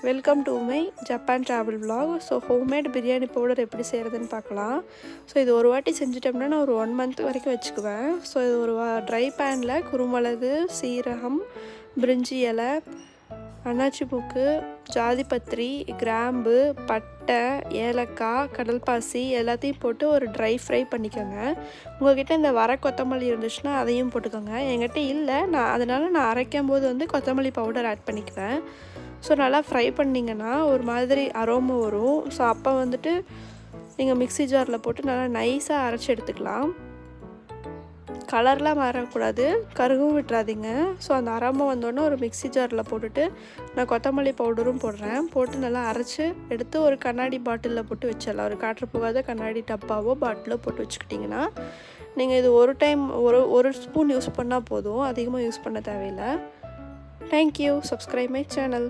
Welcome to my Japan travel vlog. So homemade biryani powder எப்படி செய்கிறதுன்னு பார்க்கலாம். ஸோ இது ஒரு வாட்டி செஞ்சிட்டோம்னா நான் ஒரு 1 month வரைக்கும் வச்சுக்குவேன். ஸோ இது ஒரு ட்ரை பேனில் குருமிளகு, சீரகம், பிரிஞ்சி இலை, அன்னாச்சி பூக்கு, ஜாதிபத்திரி, கிராம்பு, பட்டை, ஏலக்காய், கடல்பாசி எல்லாத்தையும் போட்டு ஒரு ட்ரை ஃப்ரை பண்ணிக்கோங்க. உங்கள்கிட்ட இந்த வர கொத்தமல்லி இருந்துச்சுன்னா அதையும் போட்டுக்கோங்க. என்கிட்ட இல்லை, அதனால் நான் அரைக்கும் போது கொத்தமல்லி பவுடர் ஆட் பண்ணிக்குவேன். ஸோ நல்லா ஃப்ரை பண்ணிங்கன்னா ஒரு மாதிரி அரோமா வரும். ஸோ அப்போ நீங்கள் மிக்ஸி ஜாரில் போட்டு நல்லா நைஸாக அரைச்சி எடுத்துக்கலாம். கலர்லாம் மாறக்கூடாது, கருகும் விட்டுறாதீங்க. ஸோ அந்த அரோமா வந்தோடனே ஒரு மிக்ஸி ஜாரில் போட்டுட்டு நான் கொத்தமல்லி பவுடரும் போடுறேன். போட்டு நல்லா அரைச்சி எடுத்து ஒரு கண்ணாடி பாட்டிலில் போட்டு வச்சிடலாம். ஒரு காற்று போகாத கண்ணாடி டப்பாவோ பாட்டிலோ போட்டு வச்சுக்கிட்டிங்கன்னா நீங்கள் இது ஒரு டைம் ஒரு ஸ்பூன் யூஸ் பண்ணால் போதும், அதிகமாக யூஸ் பண்ண தேவையில்லை. தேங்க்யூ. Subscribe my channel.